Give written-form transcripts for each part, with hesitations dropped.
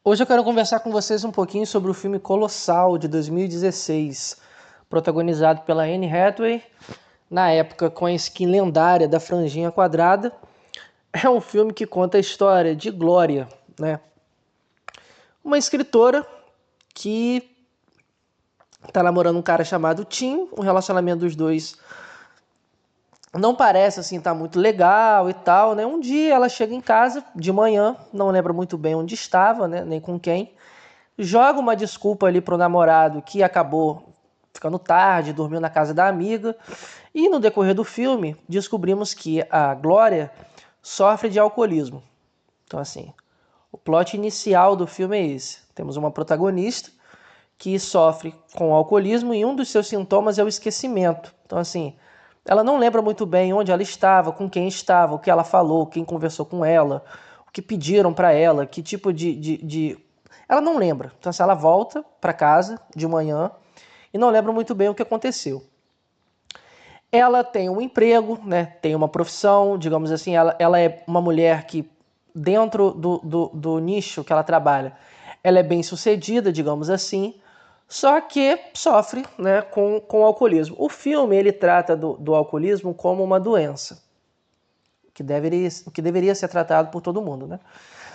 Hoje eu quero conversar com vocês um pouquinho sobre o filme Colossal, de 2016, protagonizado pela Anne Hathaway, na época com a skin lendária da franjinha quadrada. É um filme que conta a história de Glória, né? Uma escritora que tá namorando um cara chamado Tim, o relacionamento dos dois não parece assim tá muito legal e tal, né? Um dia ela chega em casa de manhã, não lembra muito bem onde estava, né? Nem com quem. Joga uma desculpa ali pro namorado que acabou ficando tarde, dormiu na casa da amiga. E no decorrer do filme, descobrimos que a Glória sofre de alcoolismo. Então assim, o plot inicial do filme é esse. Temos uma protagonista que sofre com alcoolismo e um dos seus sintomas é o esquecimento. Então assim, ela não lembra muito bem onde ela estava, com quem estava, o que ela falou, quem conversou com ela, o que pediram para ela, que tipo de... Ela não lembra. Então, assim, ela volta para casa de manhã e não lembra muito bem o que aconteceu. Ela tem um emprego, né? Tem uma profissão, digamos assim, ela é uma mulher que, dentro do nicho que ela trabalha, ela é bem sucedida, digamos assim, só que sofre, né, com o alcoolismo. O filme ele trata do alcoolismo como uma doença, que deveria ser tratado por todo mundo, né?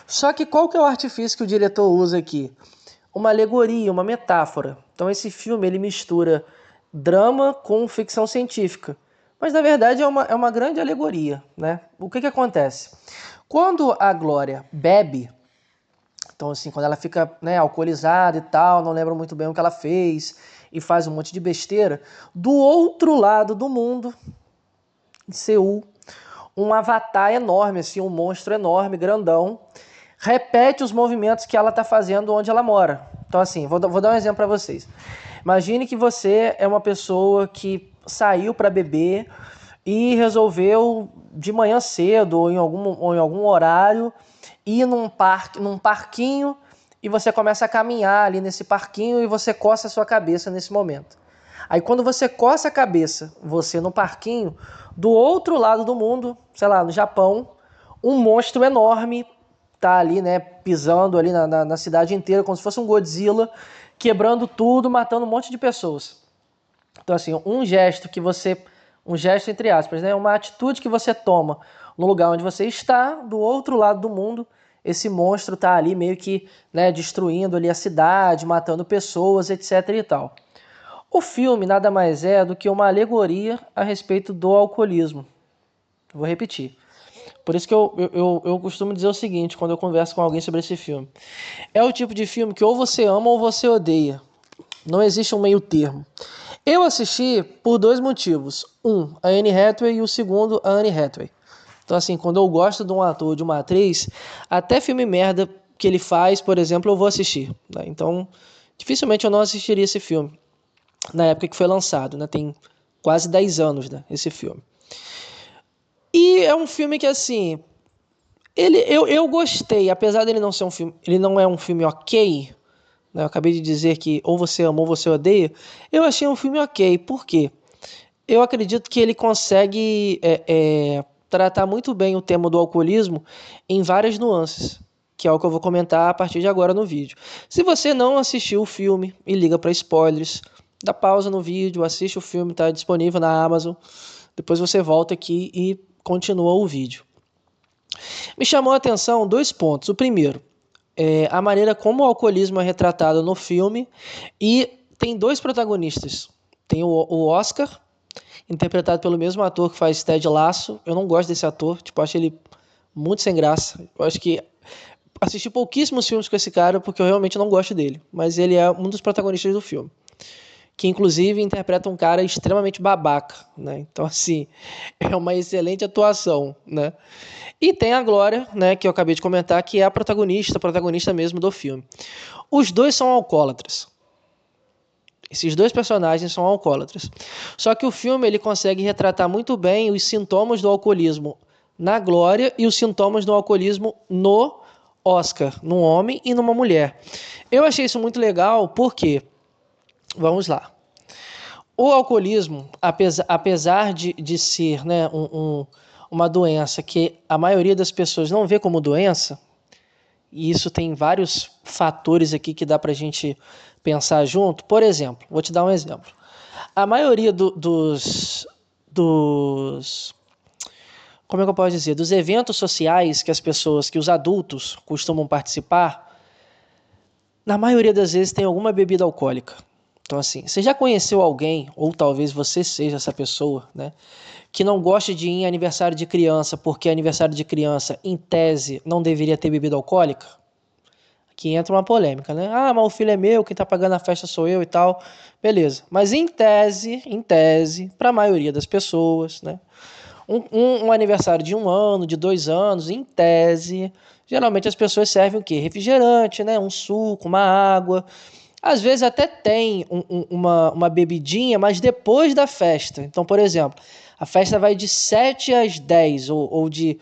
Só que qual que é o artifício que o diretor usa aqui? Uma alegoria, uma metáfora. Então esse filme ele mistura drama com ficção científica. Mas na verdade é uma grande alegoria, né? O que acontece? Quando a Glória bebe, então assim, quando ela fica, né, alcoolizada e tal, não lembra muito bem o que ela fez e faz um monte de besteira, do outro lado do mundo, em Seul, um avatar enorme, assim, um monstro enorme, grandão, repete os movimentos que ela está fazendo onde ela mora. Então assim, vou dar um exemplo para vocês. Imagine que você é uma pessoa que saiu para beber e resolveu de manhã cedo ou em algum horário ir num parquinho e você começa a caminhar ali nesse parquinho e você coça a sua cabeça nesse momento. Aí quando você coça a cabeça, você no parquinho, do outro lado do mundo, sei lá, no Japão, um monstro enorme tá ali, né, pisando ali na cidade inteira, como se fosse um Godzilla, quebrando tudo, matando um monte de pessoas. Então assim, um gesto entre aspas, né, uma atitude que você toma no lugar onde você está, do outro lado do mundo, esse monstro tá ali meio que, né, destruindo ali a cidade, matando pessoas, etc e tal. O filme nada mais é do que uma alegoria a respeito do alcoolismo. Vou repetir. Por isso que eu costumo dizer o seguinte quando eu converso com alguém sobre esse filme. É o tipo de filme que ou você ama ou você odeia. Não existe um meio termo. Eu assisti por dois motivos. Um, a Anne Hathaway, e o segundo, a Anne Hathaway. Então assim, quando eu gosto de um ator ou de uma atriz, até filme merda que ele faz, por exemplo, eu vou assistir. Né? Então, dificilmente eu não assistiria esse filme na época que foi lançado. Né? Tem quase 10 anos, né, esse filme. E é um filme que, assim, eu gostei, apesar dele não ser um filme, ele não é um filme ok, né? Eu acabei de dizer que ou você ama ou você odeia. Eu achei um filme ok, por quê? Eu acredito que ele consegue tratar muito bem o tema do alcoolismo em várias nuances, que é o que eu vou comentar a partir de agora no vídeo. Se você não assistiu o filme e liga para spoilers, dá pausa no vídeo, assiste o filme, está disponível na Amazon, depois você volta aqui e continua o vídeo. Me chamou a atenção dois pontos. O primeiro, a maneira como o alcoolismo é retratado no filme, e tem dois protagonistas. Tem o Oscar, interpretado pelo mesmo ator que faz Ted Lasso. Eu não gosto desse ator, tipo, acho ele muito sem graça. Eu acho que assisti pouquíssimos filmes com esse cara porque eu realmente não gosto dele, mas ele é um dos protagonistas do filme, que inclusive interpreta um cara extremamente babaca, né? Então assim, é uma excelente atuação, né? E tem a Glória, né, que eu acabei de comentar, que é a protagonista mesmo do filme. Os dois são alcoólatras. Esses dois personagens são alcoólatras. Só que o filme ele consegue retratar muito bem os sintomas do alcoolismo na Glória e os sintomas do alcoolismo no Oscar, num homem e numa mulher. Eu achei isso muito legal porque, vamos lá, o alcoolismo, apesar de ser, né, uma doença que a maioria das pessoas não vê como doença, e isso tem vários fatores aqui que dá pra gente pensar junto. Por exemplo, vou te dar um exemplo. A maioria como é que eu posso dizer? Dos eventos sociais que os adultos costumam participar, na maioria das vezes tem alguma bebida alcoólica. Então, assim, você já conheceu alguém, ou talvez você seja essa pessoa, né, que não gosta de ir em aniversário de criança, porque aniversário de criança, em tese, não deveria ter bebida alcoólica? Aqui entra uma polêmica, né? Ah, mas o filho é meu, quem tá pagando a festa sou eu e tal. Beleza. Mas em tese, para a maioria das pessoas, né? Um aniversário de 1 ano, de 2 anos, em tese, geralmente as pessoas servem o quê? Refrigerante, né? Um suco, uma água. Às vezes até tem uma bebidinha, mas depois da festa. Então, por exemplo, a festa vai de 7 às 10 ou de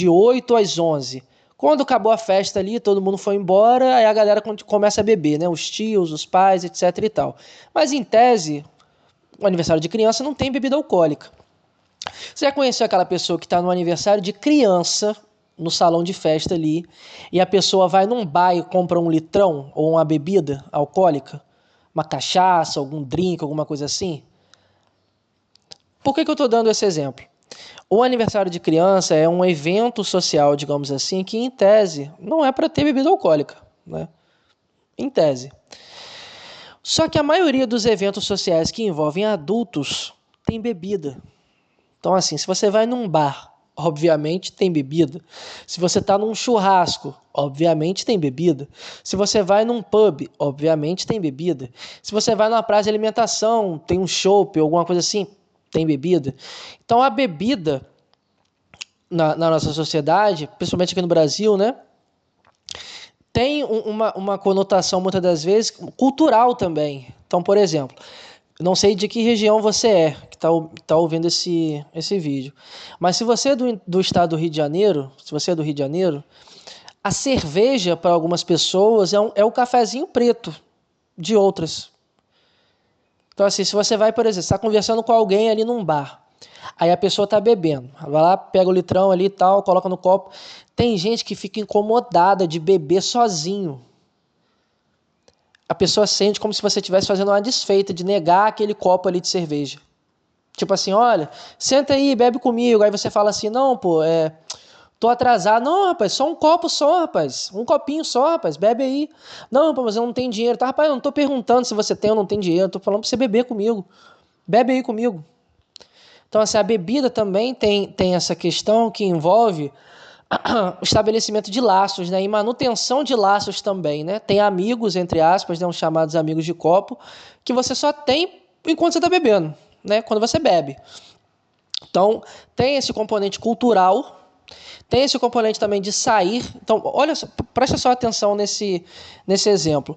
8 às 11. Quando acabou a festa ali, todo mundo foi embora, aí a galera começa a beber, né? Os tios, os pais, etc e tal. Mas em tese, o aniversário de criança não tem bebida alcoólica. Você já conheceu aquela pessoa que está no aniversário de criança, no salão de festa ali, e a pessoa vai num bar e compra um litrão ou uma bebida alcoólica? Uma cachaça, algum drink, alguma coisa assim? Por que eu estou dando esse exemplo? O aniversário de criança é um evento social, digamos assim, que em tese não é para ter bebida alcoólica, né? Em tese. Só que a maioria dos eventos sociais que envolvem adultos tem bebida. Então, assim, se você vai num bar, obviamente tem bebida. Se você está num churrasco, obviamente tem bebida. Se você vai num pub, obviamente tem bebida. Se você vai numa praça de alimentação, tem um chopp, alguma coisa assim, tem bebida. Então, a bebida na nossa sociedade, principalmente aqui no Brasil, né, tem uma conotação, muitas das vezes, cultural também. Então, por exemplo, não sei de que região você é, que tá ouvindo esse vídeo. Mas se você é do estado do Rio de Janeiro, se você é do Rio de Janeiro, a cerveja para algumas pessoas é o cafezinho preto de outras. Então, assim, se você vai, por exemplo, está conversando com alguém ali num bar, aí a pessoa está bebendo, vai lá, pega o litrão ali e tal, coloca no copo. Tem gente que fica incomodada de beber sozinho. A pessoa sente como se você estivesse fazendo uma desfeita de negar aquele copo ali de cerveja. Tipo assim, olha, senta aí, bebe comigo. Aí você fala assim, não, pô, tô atrasado. Não, rapaz, só um copo só, rapaz. Um copinho só, rapaz, bebe aí. Não, pô, mas eu não tenho dinheiro. Tá, rapaz, eu não tô perguntando se você tem ou não tem dinheiro. Tô falando pra você beber comigo. Bebe aí comigo. Então, assim, a bebida também tem essa questão que envolve o estabelecimento de laços, né? E manutenção de laços também, né? Tem amigos, entre aspas, né? Os chamados amigos de copo, que você só tem enquanto você está bebendo, né? Quando você bebe. Então, tem esse componente cultural, tem esse componente também de sair. Então, olha, presta só atenção nesse exemplo.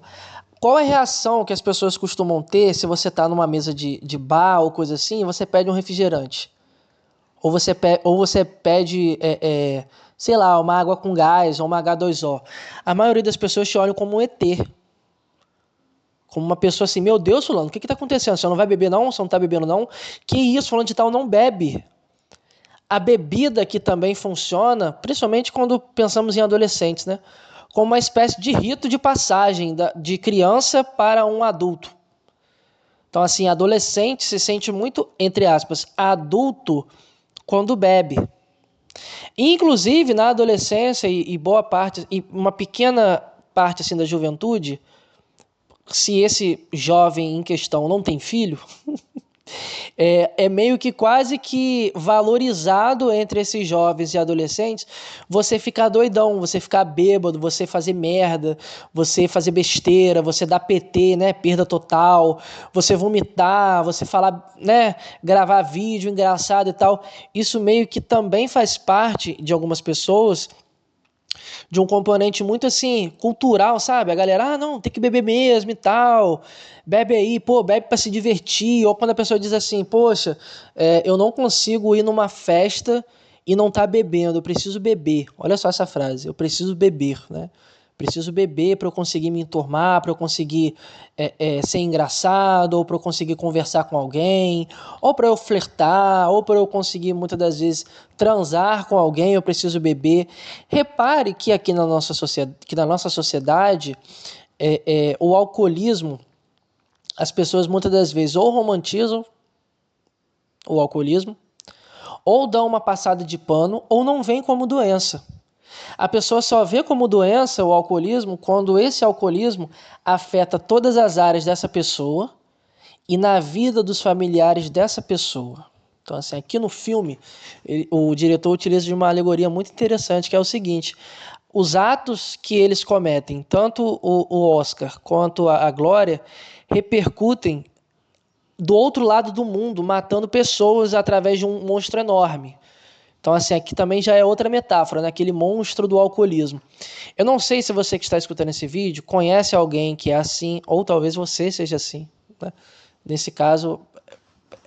Qual é a reação que as pessoas costumam ter se você está numa mesa de bar ou coisa assim e você pede um refrigerante? Ou você pede sei lá, uma água com gás ou uma H2O. A maioria das pessoas te olham como um ET. Como uma pessoa assim, meu Deus, fulano, o que está acontecendo? Você não vai beber não? Você não está bebendo não? Que isso, fulano de tal não bebe. A bebida que também funciona, principalmente quando pensamos em adolescentes, né? Como uma espécie de rito de passagem de criança para um adulto. Então, assim, adolescente se sente muito, entre aspas, adulto quando bebe. Inclusive, na adolescência e boa parte, e uma pequena parte assim, da juventude, se esse jovem em questão não tem filho, é meio que quase que valorizado entre esses jovens e adolescentes você ficar doidão, você ficar bêbado, você fazer merda, você fazer besteira, você dar PT, né, perda total, você vomitar, você falar, né, gravar vídeo engraçado e tal. Isso meio que também faz parte de algumas pessoas de um componente muito assim, cultural, sabe? A galera, não, tem que beber mesmo e tal, bebe aí, pô, bebe pra se divertir. Ou quando a pessoa diz assim, poxa, eu não consigo ir numa festa e não tá bebendo, eu preciso beber. Olha só essa frase, eu preciso beber, né? Preciso beber para eu conseguir me enturmar, para eu conseguir ser engraçado, ou para eu conseguir conversar com alguém, ou para eu flertar, ou para eu conseguir muitas das vezes transar com alguém, eu preciso beber. Repare que aqui na nossa sociedade o alcoolismo, as pessoas muitas das vezes ou romantizam o alcoolismo, ou dão uma passada de pano, ou não veem como doença. A pessoa só vê como doença o alcoolismo quando esse alcoolismo afeta todas as áreas dessa pessoa e na vida dos familiares dessa pessoa. Então, assim, aqui no filme, o diretor utiliza de uma alegoria muito interessante, que é o seguinte: os atos que eles cometem, tanto o Oscar quanto a Glória, repercutem do outro lado do mundo, matando pessoas através de um monstro enorme. Então, assim, aqui também já é outra metáfora, né? Aquele monstro do alcoolismo. Eu não sei se você que está escutando esse vídeo conhece alguém que é assim, ou talvez você seja assim, né? Nesse caso,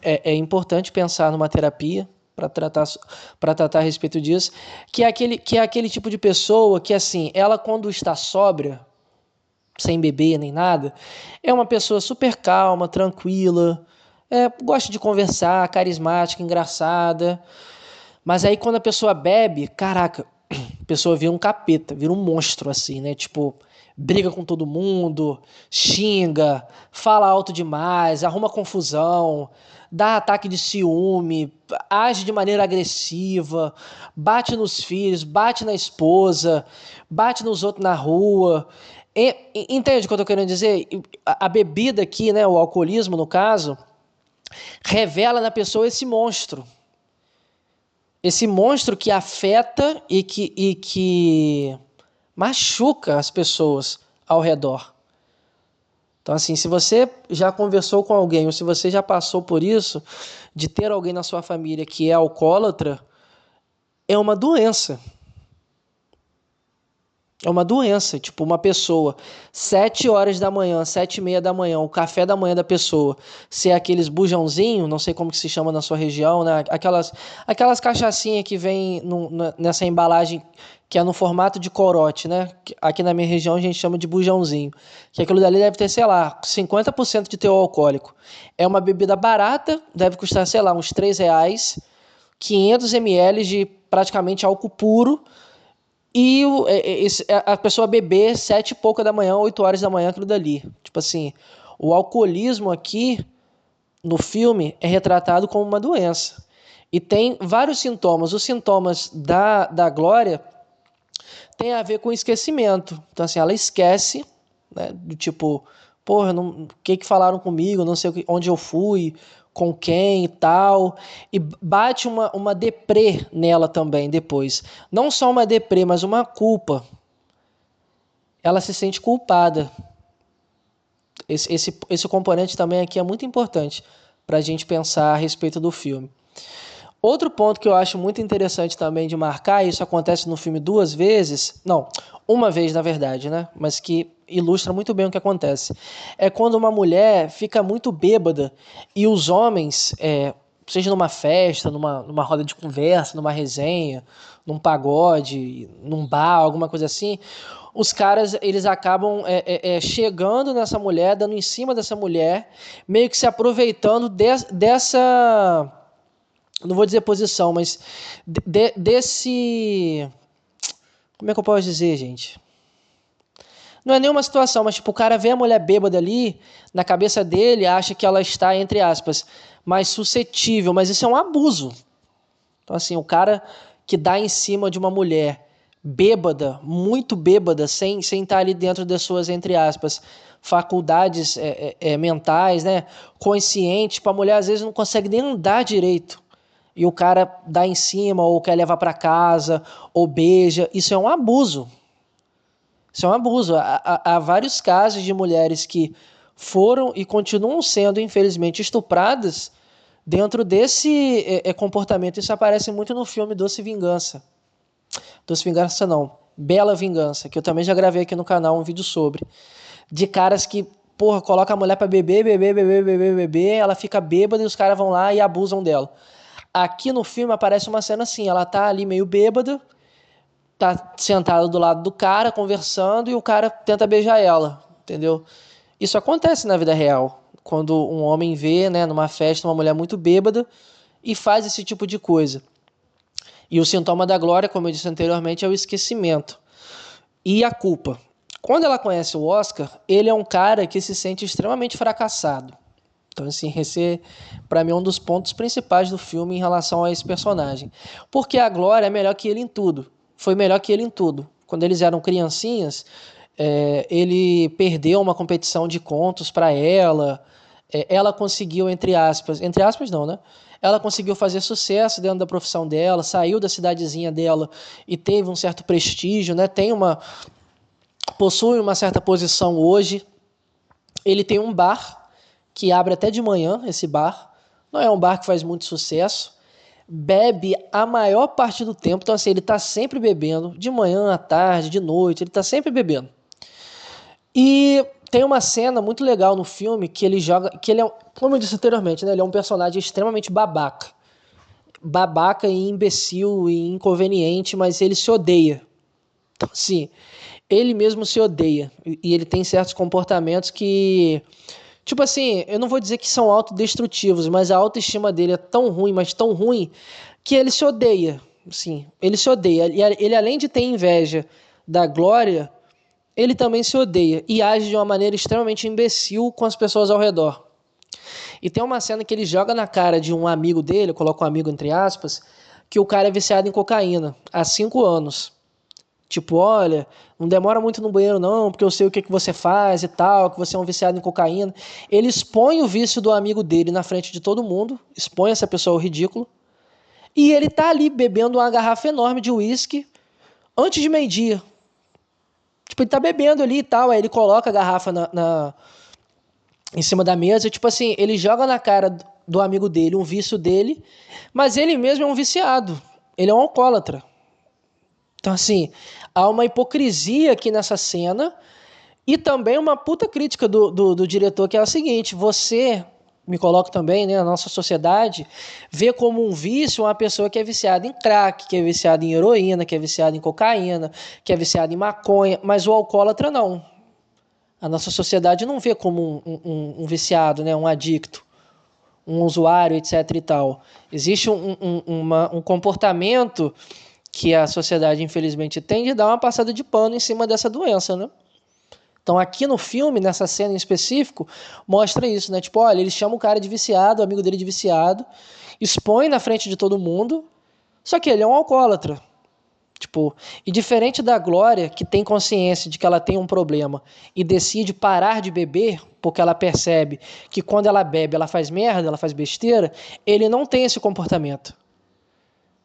é importante pensar numa terapia para tratar a respeito disso, que é aquele tipo de pessoa que, assim, ela quando está sóbria, sem beber nem nada, é uma pessoa super calma, tranquila, gosta de conversar, carismática, engraçada. Mas aí quando a pessoa bebe, caraca, a pessoa vira um capeta, vira um monstro assim, né? Tipo, briga com todo mundo, xinga, fala alto demais, arruma confusão, dá ataque de ciúme, age de maneira agressiva, bate nos filhos, bate na esposa, bate nos outros na rua. Entende o que eu tô querendo dizer? A bebida aqui, né, o alcoolismo no caso, revela na pessoa esse monstro. Esse monstro que afeta e que machuca as pessoas ao redor. Então, assim, se você já conversou com alguém, ou se você já passou por isso, de ter alguém na sua família que é alcoólatra, é uma doença. É uma doença, tipo uma pessoa, 7 horas da manhã, 7h30 da manhã, o café da manhã da pessoa, ser aqueles bujãozinho, não sei como que se chama na sua região, né? Aquelas cachaçinhas que vem nessa embalagem que é no formato de corote, né? Aqui na minha região a gente chama de bujãozinho, que aquilo dali deve ter, sei lá, 50% de teor alcoólico. É uma bebida barata, deve custar, sei lá, uns R$ 3, 500 ml de praticamente álcool puro, e a pessoa beber 7 e pouca da manhã, 8 horas da manhã, aquilo dali. Tipo assim, o alcoolismo aqui no filme é retratado como uma doença. E tem vários sintomas. Os sintomas da Glória tem a ver com esquecimento. Então, assim, ela esquece, né, do tipo, porra, o que falaram comigo, não sei onde eu fui, com quem e tal. E bate uma deprê nela também depois. Não só uma deprê, mas uma culpa. Ela se sente culpada. Esse componente também aqui é muito importante para a gente pensar a respeito do filme. Outro ponto que eu acho muito interessante também de marcar, e isso acontece no filme 2 vezes, não, uma vez na verdade, né? Mas que ilustra muito bem o que acontece. É quando uma mulher fica muito bêbada e os homens, seja numa festa, numa roda de conversa, numa resenha, num pagode, num bar, alguma coisa assim, os caras eles acabam chegando nessa mulher, dando em cima dessa mulher, meio que se aproveitando dessa, não vou dizer posição, mas desse, como é que eu posso dizer, gente? Não é nenhuma situação, mas tipo, o cara vê a mulher bêbada ali, na cabeça dele, acha que ela está, entre aspas, mais suscetível, mas isso é um abuso. Então, assim, o cara que dá em cima de uma mulher bêbada, muito bêbada, sem estar ali dentro das suas, entre aspas, faculdades mentais, né? Consciente, tipo, a mulher às vezes não consegue nem andar direito. E o cara dá em cima, ou quer levar para casa, ou beija. Isso é um abuso. Isso é um abuso. Há vários casos de mulheres que foram e continuam sendo, infelizmente, estupradas dentro desse comportamento. Isso aparece muito no filme Doce Vingança. Doce Vingança não, Bela Vingança, que eu também já gravei aqui no canal um vídeo sobre. De caras que, porra, coloca a mulher pra beber, ela fica bêbada e os caras vão lá e abusam dela. Aqui no filme aparece uma cena assim, ela tá ali meio bêbada, tá sentada do lado do cara, conversando, e o cara tenta beijar ela, entendeu? Isso acontece na vida real, quando um homem vê, né, numa festa, uma mulher muito bêbada e faz esse tipo de coisa. E o sintoma da Glória, como eu disse anteriormente, é o esquecimento e a culpa. Quando ela conhece o Oscar, ele é um cara que se sente extremamente fracassado. Então, assim, esse para mim é um dos pontos principais do filme em relação a esse personagem. Porque a Glória é melhor que ele em tudo. Foi melhor que ele em tudo. Quando eles eram criancinhas, ele perdeu uma competição de contos para ela. Ela conseguiu, entre aspas não, né? Ela conseguiu fazer sucesso dentro da profissão dela, saiu da cidadezinha dela e teve um certo prestígio, né? Possui uma certa posição hoje. Ele tem um bar que abre até de manhã, esse bar. Não é um bar que faz muito sucesso. Bebe a maior parte do tempo. Então, assim, ele está sempre bebendo. De manhã, à tarde, de noite. Ele está sempre bebendo. E tem uma cena muito legal no filme que ele joga... Que ele é, como eu disse anteriormente, né, ele é um personagem extremamente babaca. Babaca e imbecil e inconveniente, mas ele se odeia. Então, assim, ele mesmo se odeia. E ele tem certos comportamentos que... Tipo assim, eu não vou dizer que são autodestrutivos, mas a autoestima dele é tão ruim, mas tão ruim, que ele se odeia. Sim, ele se odeia. E ele, além de ter inveja da Glória, ele também se odeia e age de uma maneira extremamente imbecil com as pessoas ao redor. E tem uma cena que ele joga na cara de um amigo dele, coloca um amigo entre aspas, que o cara é viciado em cocaína há 5 anos. Tipo, olha, não demora muito no banheiro não, porque eu sei o que você faz e tal, que você é um viciado em cocaína. Ele expõe o vício do amigo dele na frente de todo mundo, expõe essa pessoa ao ridículo, e ele tá ali bebendo uma garrafa enorme de uísque antes de meio-dia. Tipo, ele tá bebendo ali e tal, aí ele coloca a garrafa em cima da mesa, tipo assim, ele joga na cara do amigo dele um vício dele, mas ele mesmo é um viciado, ele é um alcoólatra. Então, assim, há uma hipocrisia aqui nessa cena e também uma puta crítica do diretor, que é o seguinte: você, me coloco também, né, na nossa sociedade, vê como um vício uma pessoa que é viciada em crack, que é viciada em heroína, que é viciada em cocaína, que é viciada em maconha, mas o alcoólatra não. A nossa sociedade não vê como um viciado, né, um adicto, um usuário, etc. e tal. Existe um comportamento que a sociedade, infelizmente, tem de dar uma passada de pano em cima dessa doença, né? Então, aqui no filme, nessa cena em específico, mostra isso, né? Tipo, olha, ele chama o cara de viciado, o amigo dele de viciado, expõe na frente de todo mundo, só que ele é um alcoólatra. Tipo, e diferente da Glória, que tem consciência de que ela tem um problema e decide parar de beber, porque ela percebe que quando ela bebe, ela faz merda, ela faz besteira, ele não tem esse comportamento.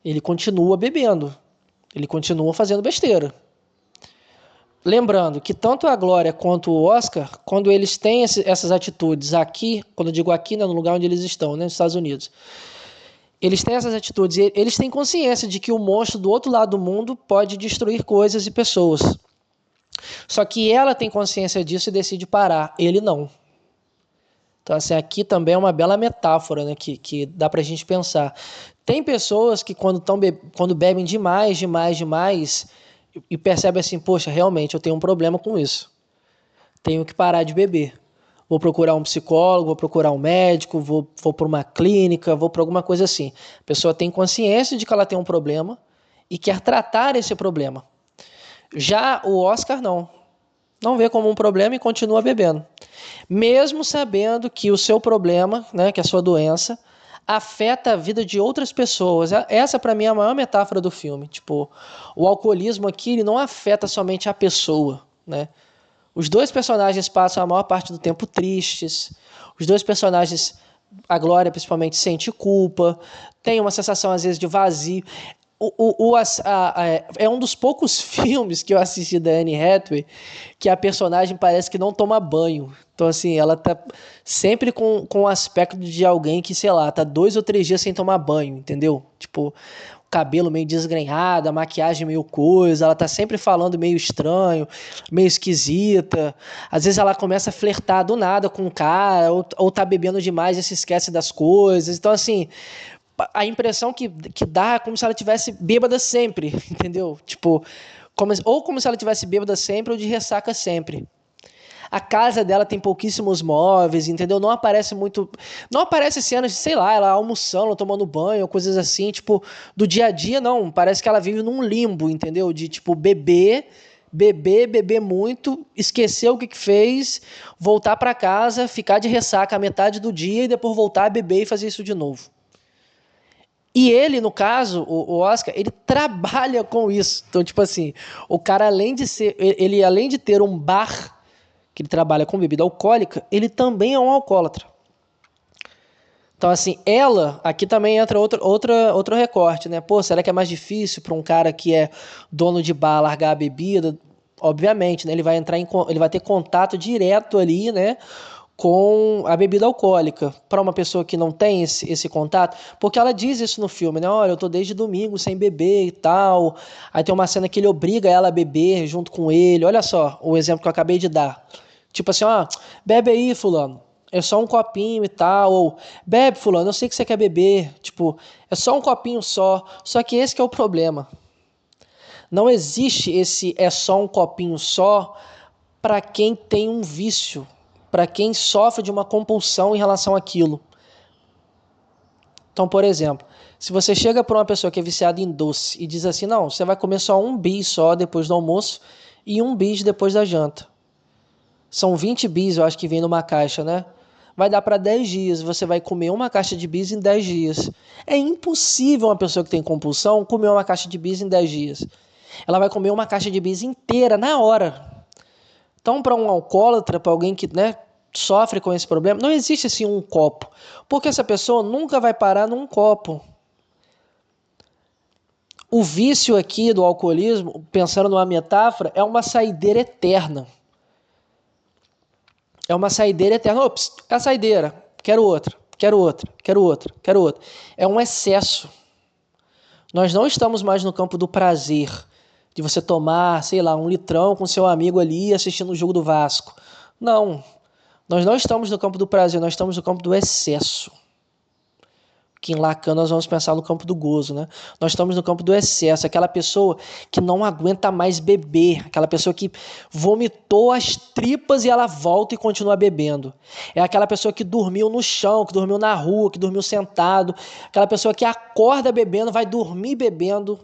Ele continua bebendo, ele continua fazendo besteira. Lembrando que tanto a Glória quanto o Oscar, quando eles têm essas atitudes aqui, quando eu digo aqui, né, no lugar onde eles estão, né, nos Estados Unidos, eles têm essas atitudes, eles têm consciência de que o monstro do outro lado do mundo pode destruir coisas e pessoas. Só que ela tem consciência disso e decide parar, ele não. Então, assim, aqui também é uma bela metáfora, né, que dá pra gente pensar. Tem pessoas que quando bebem demais, e percebem assim, poxa, realmente eu tenho um problema com isso. Tenho que parar de beber. Vou procurar um psicólogo, vou procurar um médico, vou para uma clínica, vou para alguma coisa assim. A pessoa tem consciência de que ela tem um problema e quer tratar esse problema. Já o Oscar não. Não vê como um problema e continua bebendo. Mesmo sabendo que o seu problema, né, que é a sua doença, afeta a vida de outras pessoas. Essa, para mim, é a maior metáfora do filme. Tipo, o alcoolismo aqui ele não afeta somente a pessoa, né? Os dois personagens passam a maior parte do tempo tristes. Os dois personagens, a Glória principalmente, sente culpa. Tem uma sensação, às vezes, de vazio. É um dos poucos filmes que eu assisti da Anne Hathaway que a personagem parece que não toma banho. Então, assim, ela tá sempre com o aspecto de alguém que, sei lá, tá 2 ou 3 dias sem tomar banho, entendeu? Tipo, o cabelo meio desgrenhado, a maquiagem meio coisa, ela tá sempre falando meio estranho, meio esquisita. Às vezes ela começa a flertar do nada com o cara, ou tá bebendo demais e se esquece das coisas. Então, assim, a impressão que dá é como se ela tivesse bêbada sempre, entendeu? Tipo, como se ela tivesse bêbada sempre ou de ressaca sempre. A casa dela tem pouquíssimos móveis, entendeu? Não aparece muito. Não aparece cenas, sei lá, ela almoçando, tomando banho, coisas assim, tipo, do dia a dia, não. Parece que ela vive num limbo, entendeu? De tipo, beber muito, esquecer o que fez, voltar pra casa, ficar de ressaca a metade do dia e depois voltar a beber e fazer isso de novo. E ele, no caso, o Oscar, ele trabalha com isso. Então, tipo assim, o cara, além de ser. Ele, além de ter um bar que ele trabalha com bebida alcoólica, ele também é um alcoólatra. Então, assim, ela, aqui também entra outro recorte, né? Pô, será que é mais difícil para um cara que é dono de bar largar a bebida? Obviamente, né? Ele vai ter contato direto ali, né? Com a bebida alcoólica. Para uma pessoa que não tem esse contato, porque ela diz isso no filme, né? Olha, eu tô desde domingo sem beber e tal. Aí tem uma cena que ele obriga ela a beber junto com ele. Olha só o exemplo que eu acabei de dar. Tipo assim, ó, bebe aí, fulano. É só um copinho e tal. Ou, bebe, fulano, eu sei que você quer beber. Tipo, é só um copinho só. Só que esse que é o problema. Não existe esse é só um copinho só para quem tem um vício, para quem sofre de uma compulsão em relação àquilo. Então, por exemplo, se você chega para uma pessoa que é viciada em doce e diz assim, não, você vai comer só um bis só depois do almoço e um bis depois da janta. São 20 bis, eu acho que vem numa caixa, né? Vai dar para 10 dias. Você vai comer uma caixa de bis em 10 dias. É impossível uma pessoa que tem compulsão comer uma caixa de bis em 10 dias. Ela vai comer uma caixa de bis inteira na hora. Então, para um alcoólatra, para alguém que, né, sofre com esse problema, não existe assim um copo. Porque essa pessoa nunca vai parar num copo. O vício aqui do alcoolismo, pensando numa metáfora, é uma saideira eterna. É uma saideira eterna. Ops, é a saideira. Quero outra, quero outra, quero outra, quero outra. É um excesso. Nós não estamos mais no campo do prazer, de você tomar, sei lá, um litrão com seu amigo ali assistindo o jogo do Vasco. Não. Nós não estamos no campo do prazer, nós estamos no campo do excesso. Que em Lacan nós vamos pensar no campo do gozo, né? Nós estamos no campo do excesso, aquela pessoa que não aguenta mais beber, aquela pessoa que vomitou as tripas e ela volta e continua bebendo. É aquela pessoa que dormiu no chão, que dormiu na rua, que dormiu sentado, aquela pessoa que acorda bebendo, vai dormir bebendo.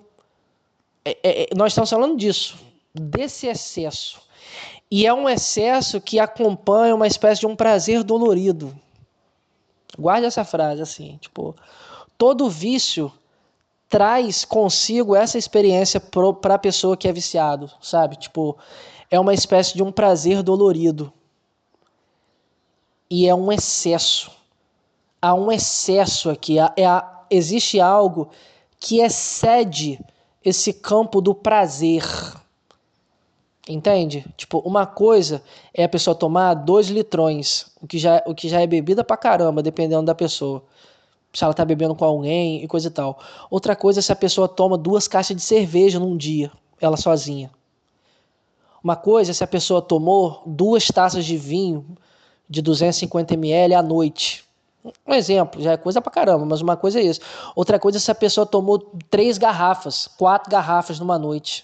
Nós estamos falando disso, desse excesso. E é um excesso que acompanha uma espécie de um prazer dolorido. Guarde essa frase assim, tipo, todo vício traz consigo essa experiência para a pessoa que é viciado, sabe? Tipo, é uma espécie de um prazer dolorido. E é um excesso. Há um excesso aqui. Existe algo que excede esse campo do prazer. Entende? Tipo, uma coisa é a pessoa tomar 2 litrões, o que já é bebida pra caramba, dependendo da pessoa. Se ela tá bebendo com alguém e coisa e tal. Outra coisa é se a pessoa toma 2 caixas de cerveja num dia, ela sozinha. Uma coisa é se a pessoa tomou 2 taças de vinho de 250 ml à noite. Um exemplo, já é coisa pra caramba, mas uma coisa é isso. Outra coisa é se a pessoa tomou 3 garrafas, 4 garrafas numa noite.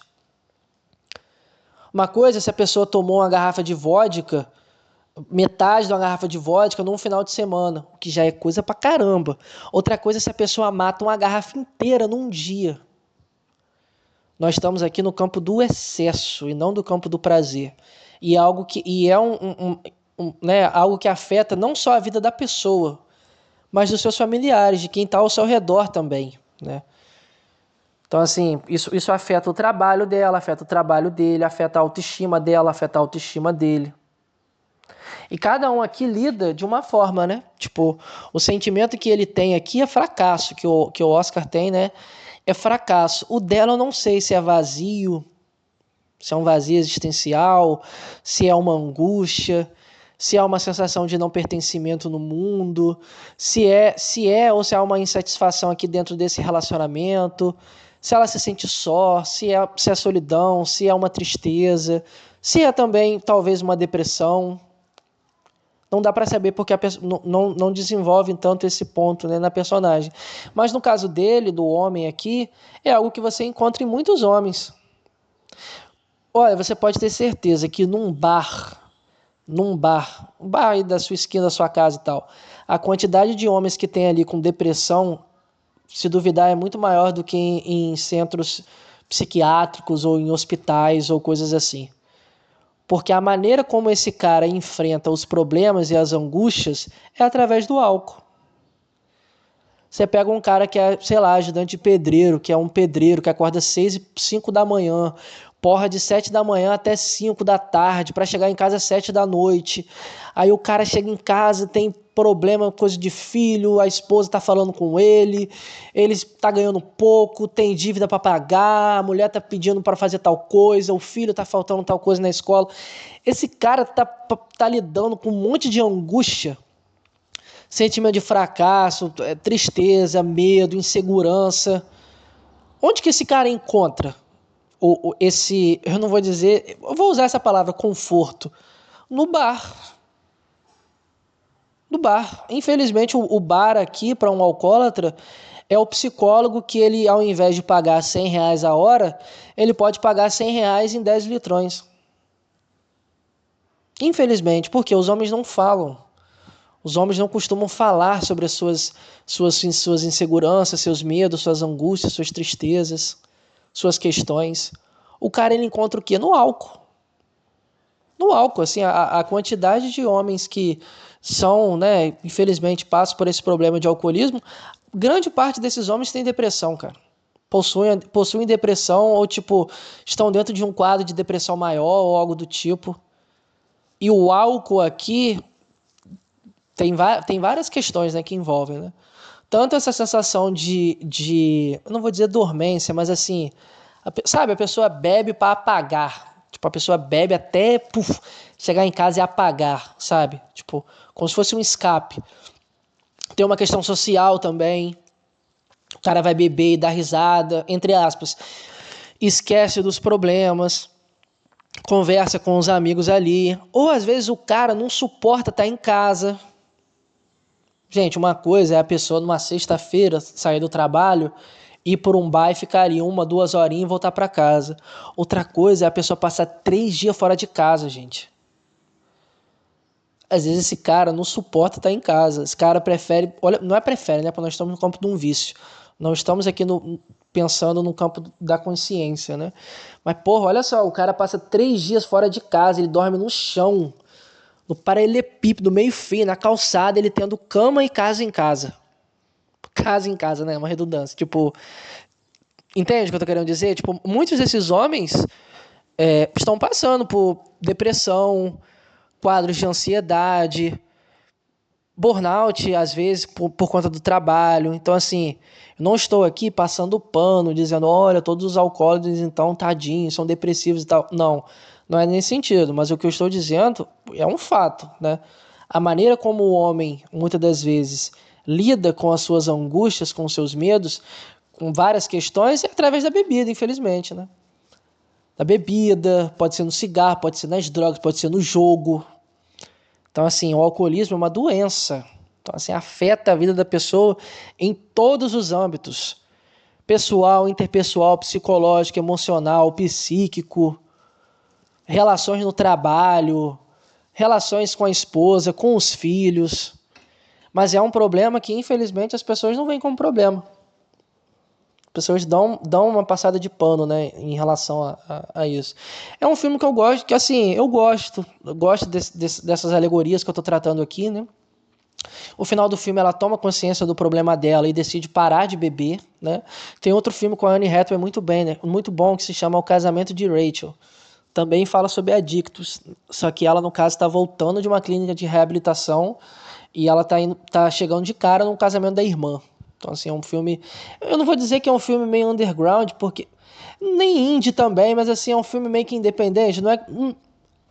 Uma coisa é se a pessoa tomou uma garrafa de vodka, metade de uma garrafa de vodka num final de semana, o que já é coisa pra caramba. Outra coisa é se a pessoa mata uma garrafa inteira num dia. Nós estamos aqui no campo do excesso e não do campo do prazer. E é né, algo que afeta não só a vida da pessoa, mas dos seus familiares, de quem está ao seu redor também, né? Então, assim, isso afeta o trabalho dela, afeta o trabalho dele, afeta a autoestima dela, afeta a autoestima dele. E cada um aqui lida de uma forma, né? Tipo, o sentimento que ele tem aqui é fracasso, que o Oscar tem, né? É fracasso. O dela eu não sei se é vazio, se é um vazio existencial, se é uma angústia, se é uma sensação de não pertencimento no mundo, se é ou se há uma insatisfação aqui dentro desse relacionamento, se ela se sente só, se é solidão, se é uma tristeza, se é também talvez uma depressão. não dá para saber porque a pessoa não desenvolve tanto esse ponto, né, na personagem. Mas no caso dele, do homem aqui, é algo que você encontra em muitos homens. Olha, você pode ter certeza que um bar aí da sua esquina, da sua casa e tal, a quantidade de homens que tem ali com depressão, se duvidar, é muito maior do que em centros psiquiátricos ou em hospitais ou coisas assim. Porque a maneira como esse cara enfrenta os problemas e as angústias é através do álcool. Você pega um cara que é, sei lá, ajudante de pedreiro, que é um pedreiro que acorda 6 e 5 da manhã, porra de 7 da manhã até 5 da tarde, para chegar em casa às 7 da noite. Aí o cara chega em casa, tem problema, coisa de filho, a esposa tá falando com ele tá ganhando pouco, tem dívida para pagar, a mulher tá pedindo para fazer tal coisa, o filho tá faltando tal coisa na escola. Esse cara tá lidando com um monte de angústia, sentimento de fracasso, tristeza, medo, insegurança. Onde que esse cara encontra eu não vou dizer, eu vou usar essa palavra conforto, no bar. No bar. Infelizmente, o bar aqui, para um alcoólatra, é o psicólogo que ele, ao invés de pagar R$ 100 a hora, ele pode pagar R$ 100 em 10 litrões. Infelizmente, porque os homens não falam. Os homens não costumam falar sobre as suas inseguranças, seus medos, suas angústias, suas tristezas, suas questões. O cara, ele encontra o quê? No álcool. No álcool, assim, a quantidade de homens que são, né, infelizmente passam por esse problema de alcoolismo, grande parte desses homens tem depressão, cara. Possuem depressão ou, tipo, estão dentro de um quadro de depressão maior ou algo do tipo. E o álcool aqui tem várias questões, né, que envolvem, né? Tanto essa sensação eu não vou dizer dormência, mas assim, sabe, a pessoa bebe para apagar. Tipo, a pessoa bebe até chegar em casa e apagar, sabe? Tipo, como se fosse um escape. Tem uma questão social também. O cara vai beber e dar risada, entre aspas. Esquece dos problemas. Conversa com os amigos ali. Ou às vezes o cara não suporta estar em casa. Gente, uma coisa é a pessoa numa sexta-feira sair do trabalho, ir por um bar e ficar ali 1, 2 horinhas e voltar para casa. Outra coisa é a pessoa passar 3 dias fora de casa, gente. Às vezes esse cara não suporta estar em casa. Esse cara prefere... Olha, não é prefere, né? Porque nós estamos no campo de um vício. Não estamos aqui pensando no campo da consciência, né? Mas, porra, olha só. O cara passa 3 dias fora de casa. Ele dorme no chão. No paralelepípedo, meio fio, na calçada, ele tendo cama e casa em casa. Casa em casa, né? Uma redundância. Tipo, entende o que eu tô querendo dizer? Tipo, muitos desses homens estão passando por depressão, quadros de ansiedade, burnout, às vezes, por conta do trabalho. Então, assim, eu não estou aqui passando pano, dizendo, olha, todos os alcoólatras, então, tadinhos, são depressivos e tal. Não é nesse sentido, mas o que eu estou dizendo é um fato, né? A maneira como o homem, muitas das vezes, lida com as suas angústias, com os seus medos, com várias questões, é através da bebida, infelizmente, né? Da bebida, pode ser no cigarro, pode ser nas drogas, pode ser no jogo. Então, assim, o alcoolismo é uma doença. Então, assim, afeta a vida da pessoa em todos os âmbitos. Pessoal, interpessoal, psicológico, emocional, psíquico, relações no trabalho, relações com a esposa, com os filhos. Mas é um problema que, infelizmente, as pessoas não veem como problema. As pessoas dão uma passada de pano, né, em relação a isso. É um filme que eu gosto, que assim, eu gosto dessas alegorias que eu estou tratando aqui, né? O final do filme, ela toma consciência do problema dela e decide parar de beber, né? Tem outro filme com a Anne Hathaway muito bom, que se chama O Casamento de Rachel. Também fala sobre adictos, só que ela, no caso, está voltando de uma clínica de reabilitação e ela tá chegando de cara num casamento da irmã. Então, assim, é um filme... Eu não vou dizer que é um filme meio underground, porque... Nem indie também, mas, assim, é um filme meio que independente. Não é...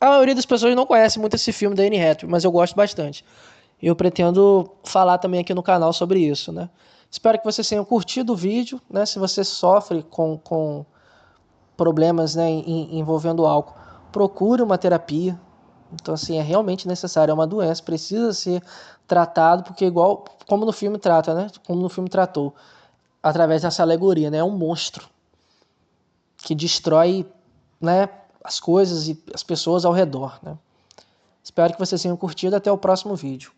A maioria das pessoas não conhece muito esse filme da Anne Hathaway, mas eu gosto bastante. E eu pretendo falar também aqui no canal sobre isso, né? Espero que vocês tenham curtido o vídeo, né? Se você sofre com problemas, né, envolvendo álcool, procure uma terapia, Então, assim, é realmente necessário, é uma doença, precisa ser tratado, porque igual, como no filme trata, né? Como no filme tratou, através dessa alegoria, né? É um monstro que destrói, né, as coisas e as pessoas ao redor, né? Espero que vocês tenham curtido. Até o próximo vídeo.